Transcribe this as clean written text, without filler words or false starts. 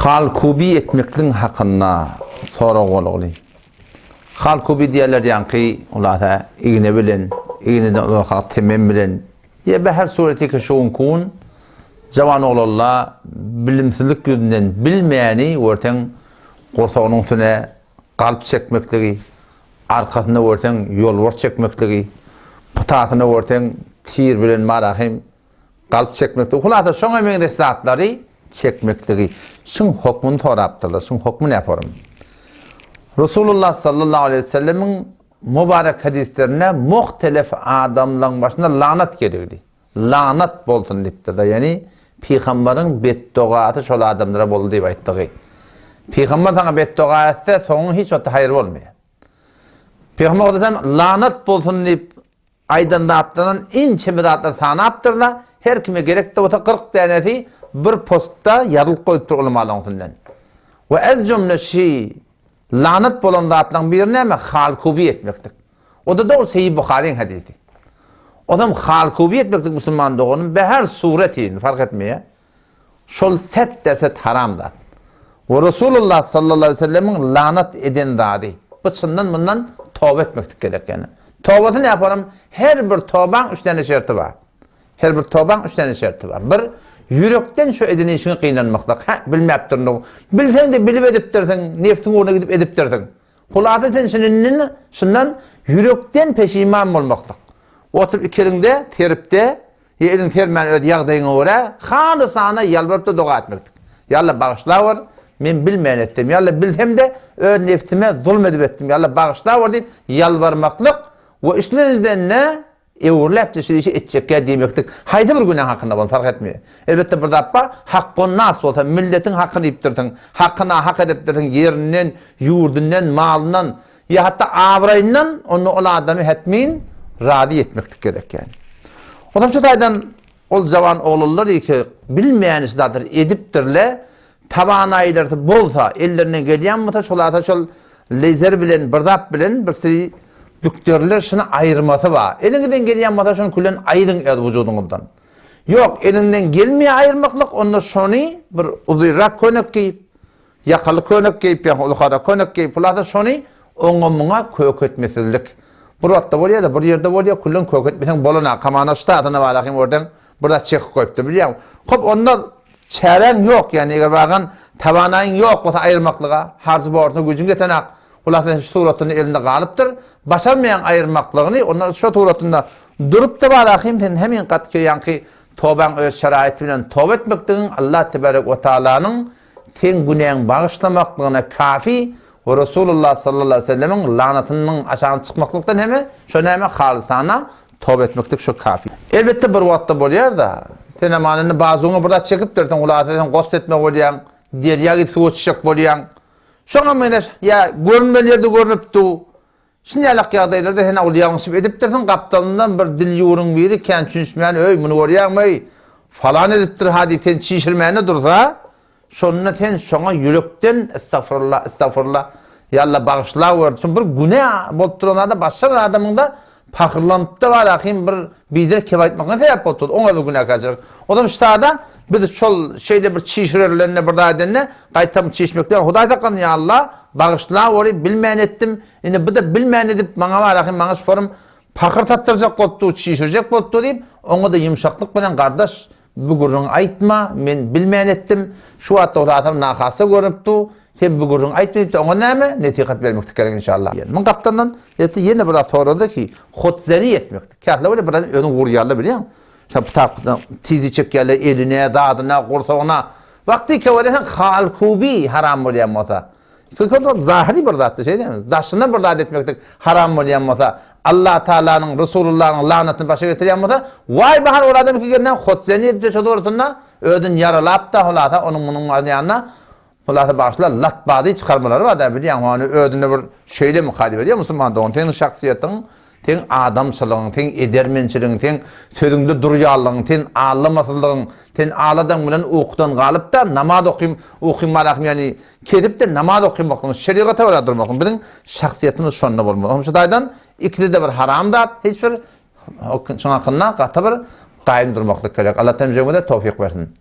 Halkubi etmekliğin hakkında sonra oğlu. Halkubi diyorlar yankı ulata igine bilen, igine ulata temem bilen. Ya be her sureti şoğun kun cavan oğullar bilimsizlik yüzünden bilmeyeni orten qorsağının üstüne kalp çekmekliği, arkasında orten yol var çekmekliği, pıtatına orten tir bilen marahim kalp çekmekliği. Ulata şoň emeğinde saatları çekmekliği. Şun hukmunu toraptırlar, şun hukmu ne yaparım? Resulullah sallallahu aleyhi ve sellemin mübarek hadislerine muhtelif adamların başında lanat gelirdi. Lanat bolsun deyiptir da, yani Peygamberin bedduatı şol adamlara boldu deyip ayttığı. Peygamber sana beddua etse sonun hiç ota hayır olmuyor. Peygamber odasam lanat bolsun deyip aydanda atlanan en çemidatlar sana aptırlar. Her kime gerek de olsa 40 tanesi bir postta yarılıp koyup durulmalı onundan. Ve el cümle şey lanet bolan dağıtılan bir ne mi? Halkubi etmektik. O da doğru Seyyid Bukhari'nin hadisi. O zaman halkubi etmektik Müslüman doğunun ve her suretin fark etmeye şol set derset haramda. Ve Resulullah sallallahu aleyhi ve sellemin lanet eden dadı. Bıçından bundan tövbe etmektik gerek yani. Tövbesi ne yaparım? Her bir tövben 3 tane şartı var. Her bir tövben 3 tane şartı var. Bir, yürekten şu edin işini kıynanmaklık. Bilmeyaptırın o. Bilsen de bilip ediptirsin, nefsin uğruna gidip ediptirsin. Kulağda sen şundan yürekten peşiman olmaklık. Oturup ikilinde, teripte, elin termen öde yağdayına uğra, kanı sana yalvarıp da dua etmektik. Yalla bağışla var, men bilmeyen ettim. Yalla bilsem de öde nefsime zulmedip ettim. Yalla bağışla var deyip yalvarmaklık. Ve işlerinizden ne? Evurlap da işi etçekke demektik. Haydi bir günah hakkında bunu fark etmiyor. Elbette burada yapma, hakkın nasıl olsa milletin hakkını iptirtin, hakkına hak ediptirtin, yerinden, yurdundan, malından, ya hatta avrayından onu o adamı etmeyin, radi etmektik gerek yani. O zaman şu taydan ol cavan oğullar ki bilmeyen işlerdir, ediptirle, taban aylardı bolsa, ellerine geliyen mıta şol lezer bilen, bırdap bilen, bir sürü düktörler şuna ayırması var. Elinden gelen mata şunu kullan ayırın el vücudundan. Yok, elinden gelmeye ayırmaklık, onu şunu bir uzayrak konak giyip, yakalı konak giyip, yukarıda konak giyip, ulada şunu onumuna kök etmesizlik. Burada oluyor da, bir yerde oluyor, kullan kök etmesen boluna, kamana ştatına var, oradan burada çek koyuptu, biliyor musun? Hop, onda çaren yok, yani eğer bakın, tavanayın yok, olsa ayırmaklığa, harcı borcunu gücün getirenek, Ulatın şu tuğratını elinde kalıptır. Başarmayan ayırmaklığını, onlar şu tuğratında durup da balakayım, hemen katkı yankı tövben öz şeraiti bilen tövbe etmektiğin Allah tebarek ve Teala'nın sen günahın bağışlamaklığına kafi ve Resulullah sallallahu aleyhi ve sellemin lanetinin aşağına çıkmaklıktan hemen şöyle hemen halisana tövbe etmektik şu kafi. Elbette bir vakitte boluyor da tenemanını bazıını burada çekip dersen ulatın kost etme boluyan, derya git su çiçek boluyan. Şoňa menes ya görünmelerde görünüpdi. Şinjalak ýagdaýlarda hene ol ýaňşyp edipdirsiň gaptalyndan bir dil ýurun biri kän düşünmän öý muny görýärmi? Falan edipdir hadi sen çişirmäne dursa, şonuna sen şoňa ýürekden estağfurullah, estağfurullah. Yalla bağışla wörçün bir günah bolup duranlarda başga bir adamyňda pakırlanıp da var ahim bir bider kebaytmakna sebäp boldy. Oňa da günah gajar. Odam ştada biz şol şeyde bir çişirlerine burada edenle qaytam çişmekden Hudaý takan ya Allah bağışla ory bilmeýän etdim. Indi bu da bilmeýän edip maňa var ahim maňa forum pakır tattırjak boldy, çişirjek boldy diýip oňa da ýumşaklyk bilen gardaş bu gurrun aýtma, men bilmeýän etdim. Şu wagtda o adam nakasy görüpdi. Sen bu gurrun aýtmaýyp oňa näme netihat bermekdik gerek inşallah. Men gapdandan ýene bir soruldy ki hotzeri etmekdik. Kähle böyle bir öňe gurýarly bilýän. Şaptakdan tizi çekýärler eline, dadyna, gursagyna. Wagty keweden halkubi haram bolýan bolsa. Kökünde zahiri bir zatdy şey diýmiz. Daşyna bir zat etmekdik haram bolýan bolsa, Allah Taala'nın, Resulullah'ın lanetini başa getirýän bolsa, vay bahar ol adam kigenden hotzeni etdi şo doğrusunda ödün yaralap da holata onun bunun ýanyna holata başlar lat bady çykarmalary var da bilýän, hani ödünde bir şeýle muhadip edýär Müslüman doğun teň şahsiýetiň ten adamçylygyň, ten edermençiligiň, ten sözüňde durýarlygyň, ten ağlamaslygyň, ten ağladan bilen okudan galyp da namaz okuymarak yani kedip de namaz okumaklygyň, şeriata göre durmaklygyň biziň şahsiýetimiz şonda bolmaly. Şu daýdan ikide de bir haram da, hiç bir şoňa hakkynda gaty bir gaýyn durmaklyk gerek. Allah temjegede tawfik bersin.